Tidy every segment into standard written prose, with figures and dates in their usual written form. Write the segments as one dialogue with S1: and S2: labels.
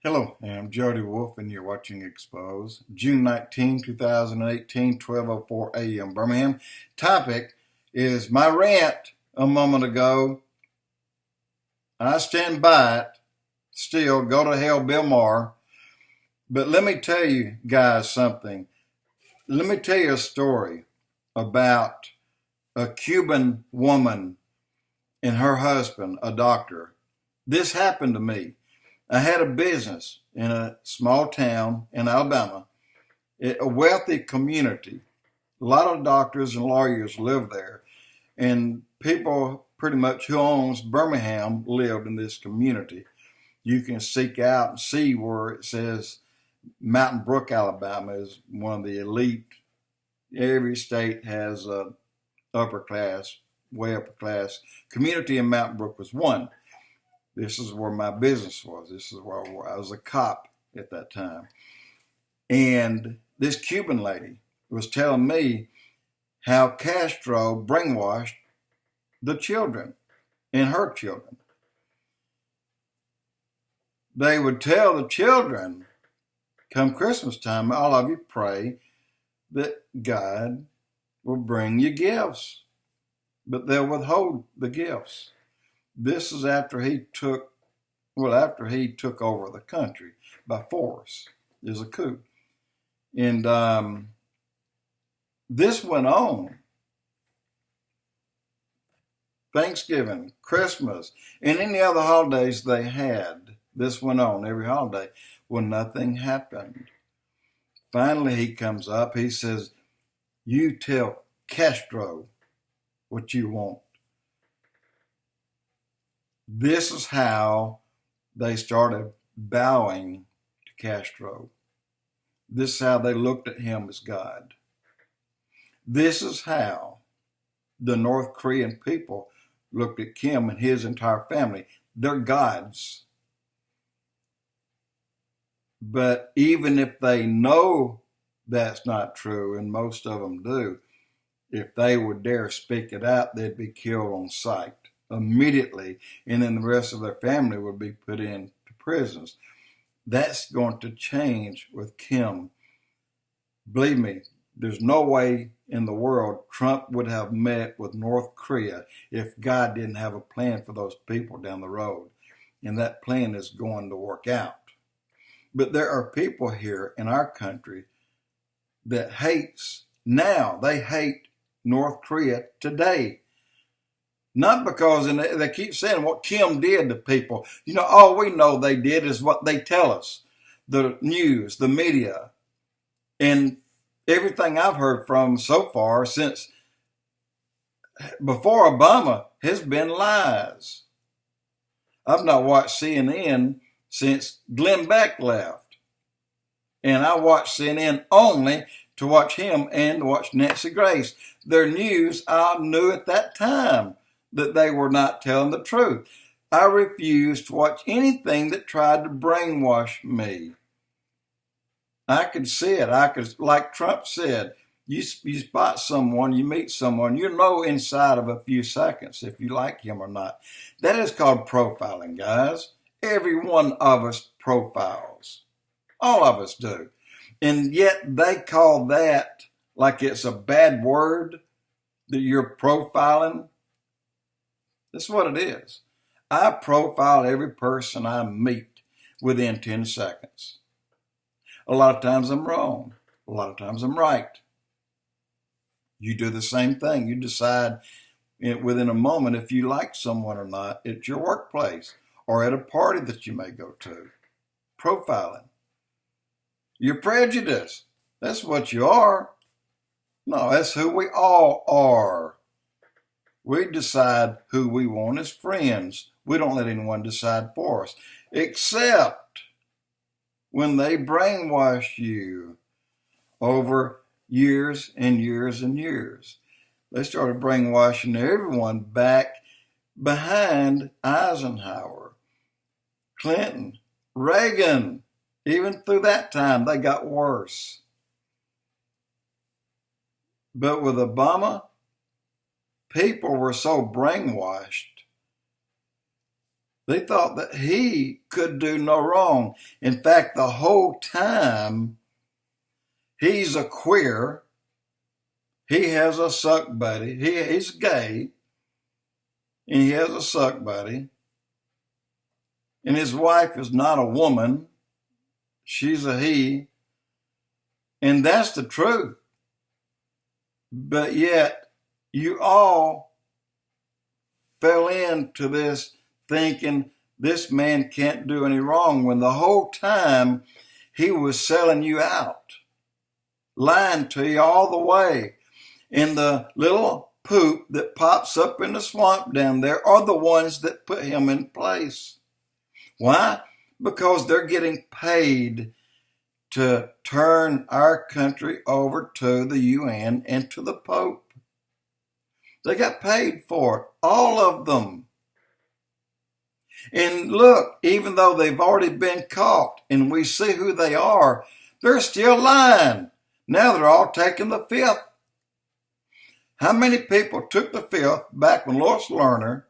S1: Hello, I'm Jody Wolf, and you're watching Expoz. June 19, 2018, 12:04 a.m. Birmingham. Topic is my rant a moment ago. I stand by it. Still, go to hell, Bill Maher. But let me tell you guys something. Let me tell you a story about a Cuban woman and her husband, a doctor. This happened to me. I had a business in a small town in Alabama, a wealthy community. A lot of doctors and lawyers live there, and people pretty much who owns Birmingham lived in this community. You can seek out and see where it says Mountain Brook, Alabama is one of the elite. Every state has a upper class, way upper class community, and Mountain Brook was one. This is where my business was. This is where I was a cop at that time. And this Cuban lady was telling me how Castro brainwashed the children and her children. They would tell the children, come Christmas time, all of you pray that God will bring you gifts, but they'll withhold the gifts. This is after he took over the country by force. There's a coup. And this went on. Thanksgiving, Christmas, and any other holidays they had. This went on every holiday. Well, nothing happened. Finally, he comes up. He says, you tell Castro what you want. This is how they started bowing to Castro. This is how they looked at him as God. This is how the North Korean people looked at Kim and his entire family. They're gods. But even if they know that's not true, and most of them do, if they would dare speak it out, they'd be killed on sight immediately, and then the rest of their family would be put into prisons. That's going to change with Kim. Believe me, there's no way in the world Trump would have met with North Korea if God didn't have a plan for those people down the road. And that plan is going to work out. But there are people here in our country that hates now. They hate North Korea today. Not because, and they keep saying what Kim did to people. You know, all we know they did is what they tell us. The news, the media, and everything I've heard from so far since before Obama has been lies. I've not watched CNN since Glenn Beck left. And I watched CNN only to watch him and to watch Nancy Grace. Their news, I knew at that time that they were not telling the truth. I refused to watch anything that tried to brainwash me. I could see it. Like Trump said, you spot someone, you meet someone, you know inside of a few seconds if you like him or not. That is called profiling, guys. Every one of us profiles. All of us do. And yet they call that like it's a bad word that you're profiling. That's what it is. I profile every person I meet within 10 seconds. A lot of times I'm wrong. A lot of times I'm right. You do the same thing. You decide within a moment if you like someone or not at your workplace or at a party that you may go to. Profiling. You're prejudiced. That's what you are. No, that's who we all are. We decide who we want as friends. We don't let anyone decide for us, except when they brainwash you over years and years and years. They started brainwashing everyone back behind Eisenhower, Clinton, Reagan. Even through that time, they got worse. But with Obama, people were so brainwashed They thought that he could do no wrong. In fact, the whole time he's a queer. He has a suck buddy. He's gay, and he has a suck buddy. And his wife is not a woman. She's a he. And that's the truth. But yet, you all fell into this thinking this man can't do any wrong, when the whole time he was selling you out, lying to you all the way. And the little poop that pops up in the swamp down there are the ones that put him in place. Why? Because they're getting paid to turn our country over to the UN and to the Pope. They got paid for it, all of them. And look, even though they've already been caught and we see who they are, they're still lying. Now they're all taking the fifth. How many people took the fifth back when Lois Lerner,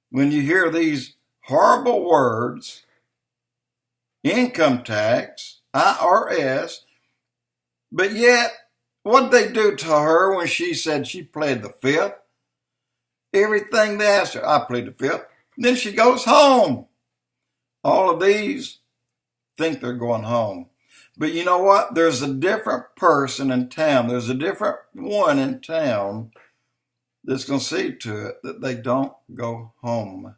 S1: when you hear these horrible words, income tax, IRS, but yet, what did they do to her when she said she pled the fifth? Everything they asked her, I plead the fifth. Then she goes home. All of these think they're going home. But you know what? There's a different person in town. There's a different one in town that's going to see to it that they don't go home.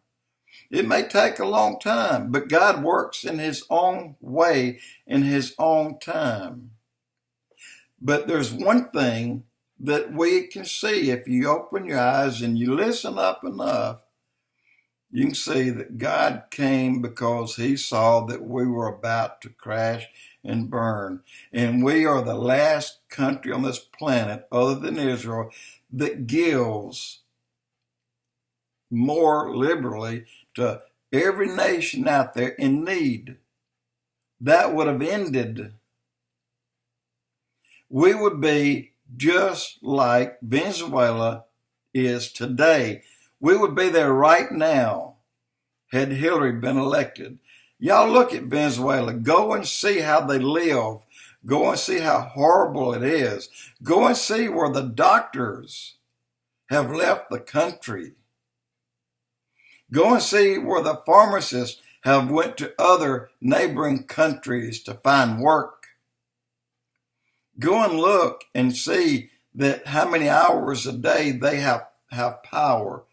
S1: It may take a long time, but God works in his own way, in his own time. But there's one thing that we can see if you open your eyes and you listen up enough. You can see that God came because he saw that we were about to crash and burn. And we are the last country on this planet, other than Israel, that gives more liberally to every nation out there in need. That would have ended. We would be just like Venezuela is today. We would be there right now had Hillary been elected. Y'all look at Venezuela. Go and see how they live. Go and see how horrible it is. Go and see where the doctors have left the country. Go and see where the pharmacists have went to other neighboring countries to find work. Go and look and see that how many hours a day they have power.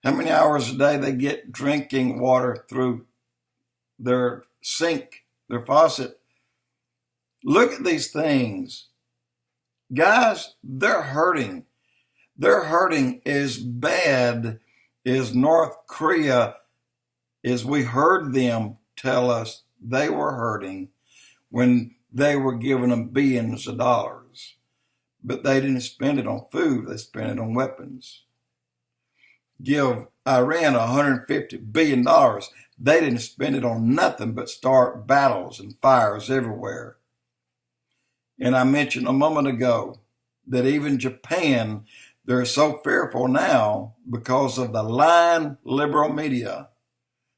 S1: How many hours a day they get drinking water through their sink, their faucet. Look at these things. Guys, they're hurting. They're hurting as bad as North Korea, as we heard them tell us they were hurting when they were giving them billions of dollars. But they didn't spend it on food, they spent it on weapons. Give Iran $150 billion. They didn't spend it on nothing but start battles and fires everywhere. And I mentioned a moment ago that even Japan, they're so fearful now because of the lying liberal media.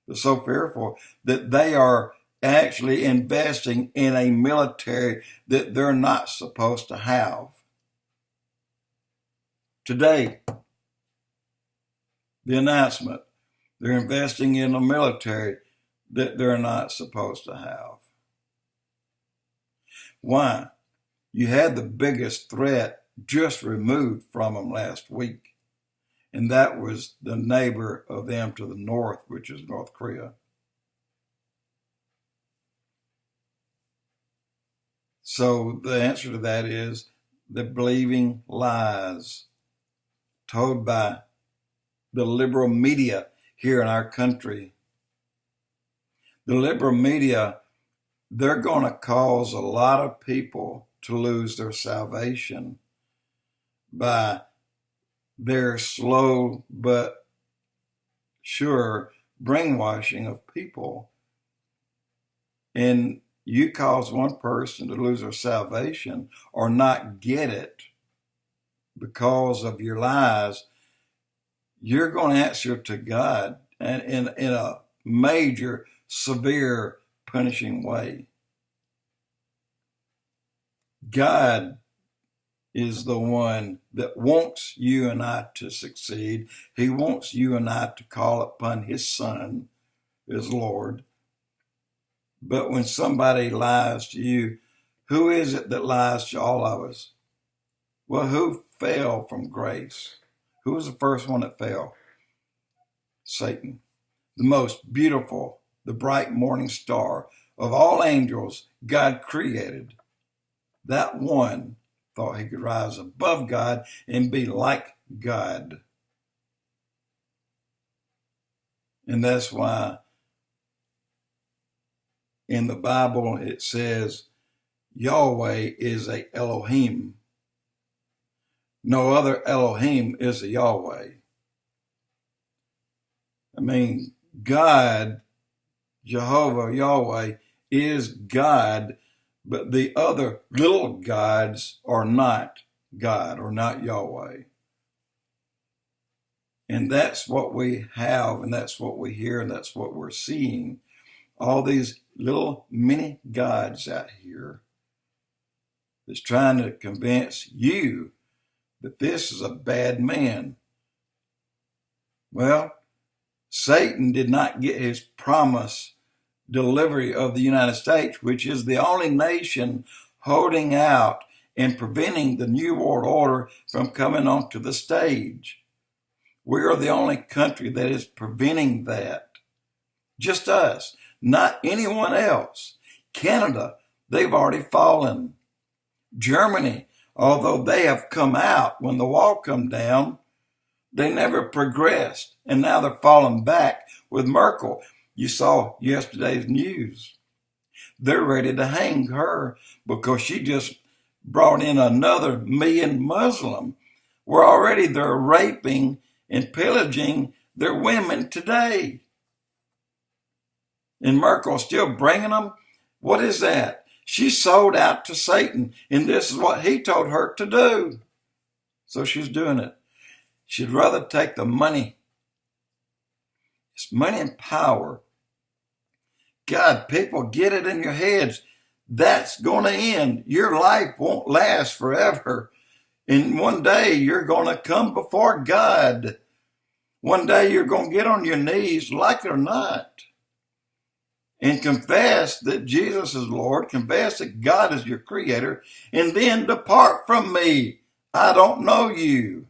S1: They're so fearful that they are actually investing in a military that they're not supposed to have. Today, the announcement, they're investing in a military that they're not supposed to have. Why? You had the biggest threat just removed from them last week, and that was the neighbor of them to the north, which is North Korea. So the answer to that is they're believing lies told by the liberal media here in our country. The liberal media, they're going to cause a lot of people to lose their salvation by their slow but sure brainwashing of people. And you cause one person to lose their salvation or not get it because of your lies, you're going to answer to God and in a major, severe, punishing way. God is the one that wants you and I to succeed. He wants you and I to call upon his Son, his Lord. But when somebody lies to you, who is it that lies to all of us? Well, who fell from grace? Who was the first one that fell? Satan. The most beautiful, the bright morning star of all angels God created. That one thought he could rise above God and be like God. And that's why in the Bible it says Yahweh is a Elohim. No other Elohim is a Yahweh. I mean, God, Jehovah, Yahweh, is God, but the other little gods are not God or not Yahweh. And that's what we have, and that's what we hear, and that's what we're seeing. All these little mini gods out here that's trying to convince you that this is a bad man. Well, Satan did not get his promised delivery of the United States, which is the only nation holding out and preventing the New World Order from coming onto the stage. We are the only country that is preventing that. Just us, not anyone else. Canada, they've already fallen. Germany, although they have come out when the wall come down, they never progressed, and now they're falling back with Merkel. You saw yesterday's news. They're ready to hang her because she just brought in another million Muslim. Where already they're raping and pillaging their women today. And Merkel's still bringing them? What is that? She sold out to Satan, and this is what he told her to do. So she's doing it. She'd rather take the money. It's money and power. God, people, get it in your heads. That's going to end. Your life won't last forever. And one day you're going to come before God. One day you're going to get on your knees, like it or not, and confess that Jesus is Lord, confess that God is your creator, and then depart from me. I don't know you.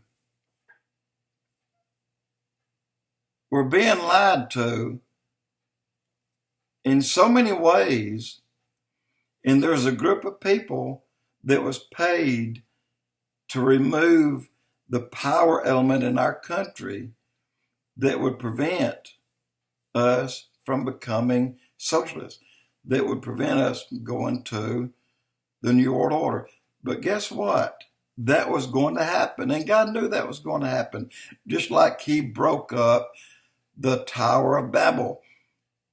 S1: We're being lied to in so many ways, and there's a group of people that was paid to remove the power element in our country that would prevent us from becoming socialists, that would prevent us from going to the New World Order. But guess what? That was going to happen, and God knew that was going to happen, just like he broke up the Tower of Babel.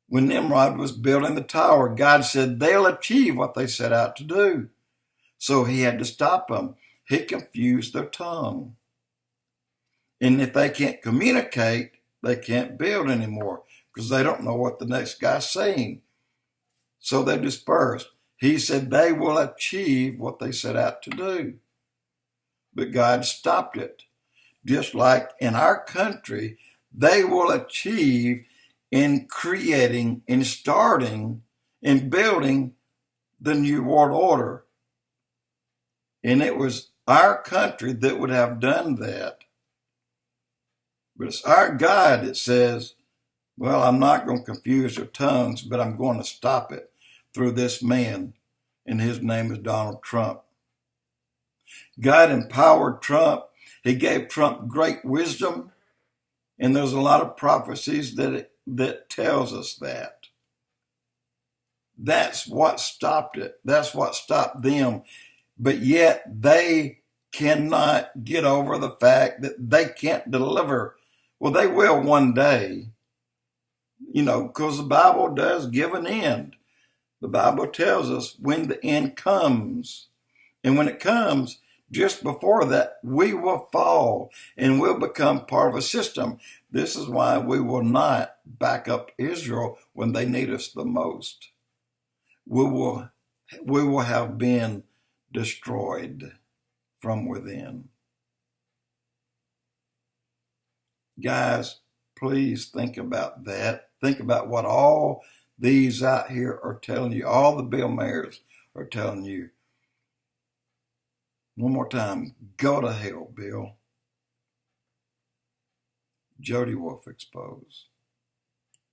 S1: When Nimrod was building the tower, God said they'll achieve what they set out to do. So he had to stop them. He confused their tongue. And if they can't communicate, they can't build anymore because they don't know what the next guy's saying. So they dispersed. He said they will achieve what they set out to do. But God stopped it. Just like in our country, they will achieve in creating, in starting, in building the New World Order. And it was our country that would have done that. But it's our God that says, well, I'm not going to confuse your tongues, but I'm going to stop it through this man, and his name is Donald Trump. God empowered Trump. He gave Trump great wisdom, and there's a lot of prophecies that tells us that. That's what stopped it. That's what stopped them. But yet they cannot get over the fact that they can't deliver. Well, they will one day, because the Bible does give an end. The Bible tells us when the end comes. And when it comes, just before that, we will fall and we'll become part of a system. This is why we will not back up Israel when they need us the most. We will have been destroyed from within. Guys, please think about that. Think about what all these out here are telling you. All the Bill Mayers are telling you. One more time, go to hell, Bill. Jody Wolf Expoz.